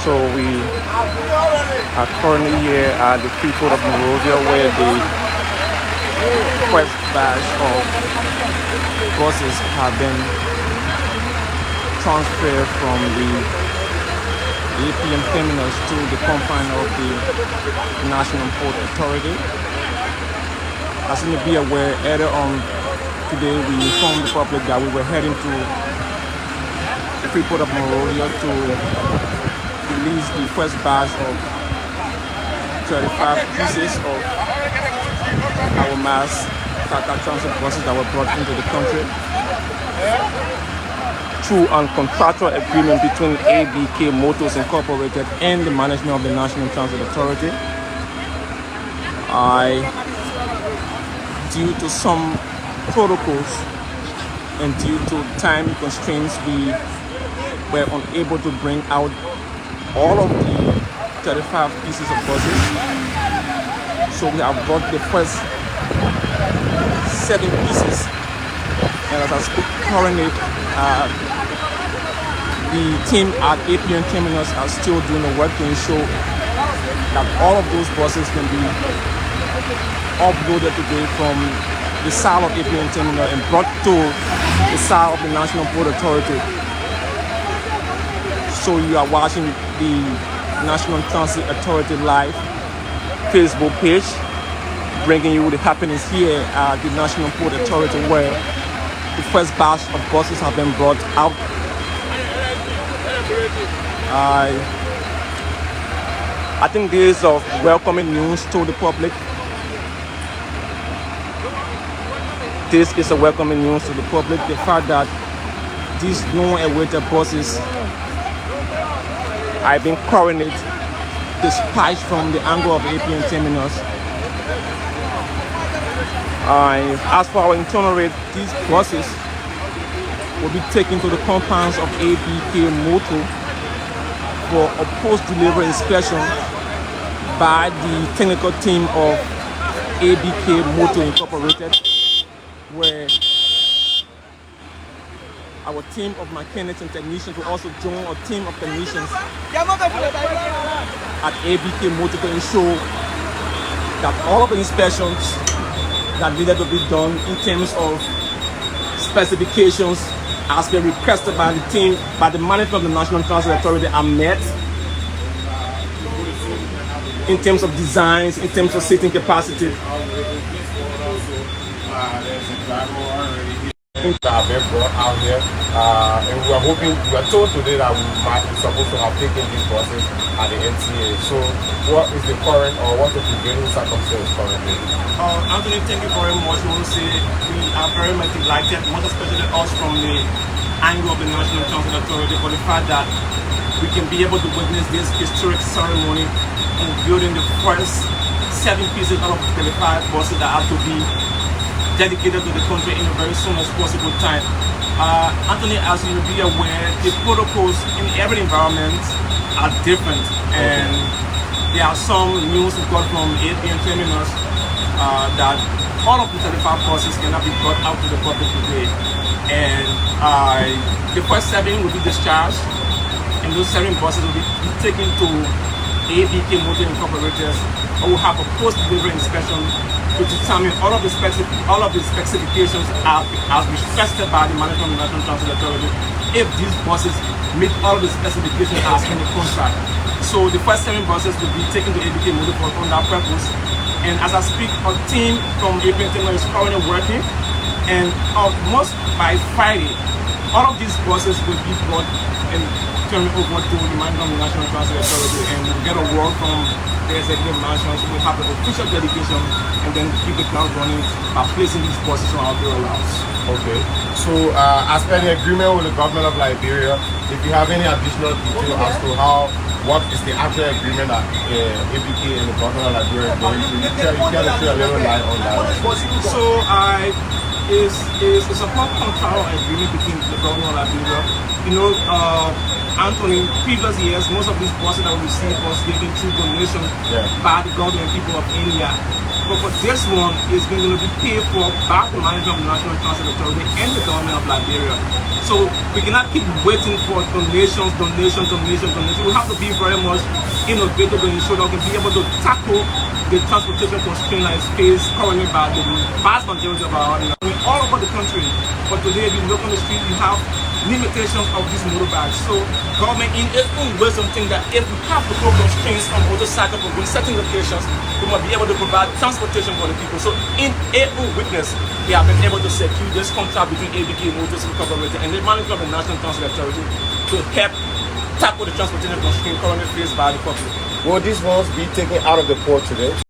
So we are currently here at the Freeport of Monrovia, where the first batch of buses have been transferred from the APM terminals to the confine of the National Port Authority. As you may be aware, earlier on today we informed the public that we were heading to the Freeport of Monrovia to release the first batch of 35 pieces of our mass Tata transit buses that were brought into the country through a contractual agreement between ABK Motors Incorporated and the management of the National Transit Authority. Due to some protocols and due to time constraints, we were unable to bring out all of the 35 pieces of buses. So we have brought the first 7 pieces, and as I speak currently, the team at APM Terminals are still doing the work to ensure that all of those buses can be uploaded today from the side of APM Terminal and brought to the side of the National Port Authority. So you are watching the National Transit Authority live Facebook page, bringing you the happenings here at the National Port Authority, where the first batch of buses have been brought out. I think this is of welcoming news to the public. This is a welcoming news to the public. The fact that these long-awaited buses have been currently dispatched from the angle of APM Terminals. As for our internal rate, these buses will be taken to the compounds of ABK Motor for a post-delivery inspection by the technical team of ABK Motor Incorporated, where our team of mechanics and technicians will also join a team of technicians at ABK Motor to ensure that all of the inspections that needed to be done in terms of specifications as been requested by the team, by the management of the National Transit Authority, are met in terms of designs, in terms of seating capacity. Things that have been brought out here, and we are told today that we might be supposed to have taken these buses at the NTA. So what is the current, or what is the prevailing circumstance currently? Anthony, thank you very much. We want to say we are very much delighted, most especially us from the angle of the National Transit Authority, for the fact that we can be able to witness this historic ceremony in building the first 7 pieces out of 35 buses that have to be dedicated to the country in a very soon as possible time. Anthony, as you will be aware, the protocols in every environment are different, and there are some news we got from APM Terminals that all of the 35 buses cannot be brought out to the public today, and the first 7 will be discharged, and those 7 buses will be taken to ABK Motor Incorporated, and will have a post-delivery inspection to determine all of the specifications as requested by the management of the National Transit Authority, if these buses meet all of the specifications as in the contract. So the first 7 buses will be taken to ABK Motor on that purpose. And as I speak, a team from APM Terminal is currently working, and almost by Friday, all of these buses will be brought and turned over to the management of the National Transit Authority, and we'll get a word from the executive management. So we'll have an official dedication and then keep the ground running by placing these buses on our payroll routes. Okay. So as per the agreement with the government of Liberia, if you have any additional detail as to what is the actual agreement that ABK and the government of Liberia is going to, you can share a little light on that. So it's a contractual agreement between the government of Liberia. You know, Anthony, previous years, most of these buses that we received was given through donation by the government people of India. But for this one, it's going to be paid for by the management of the National Transport Authority and the government of Liberia. So we cannot keep waiting for donations. We have to be very much innovative to ensure that we can be able to tackle the transportation constraint that is faced currently by the vast majority of our audience. I mean, all over the country. But today, if you look on the street, you have limitations of these motorbikes. So government in its own wisdom think that if we have to put constraints on motorcycle for certain locations, we must be able to provide transportation for the people. So in their own witness, they have been able to secure this contract between ABK and Motorcycle Corporation and the management of the National Transport Authority to help tackle the transportation constraint currently faced by the public. Will these ones be taken out of the port today?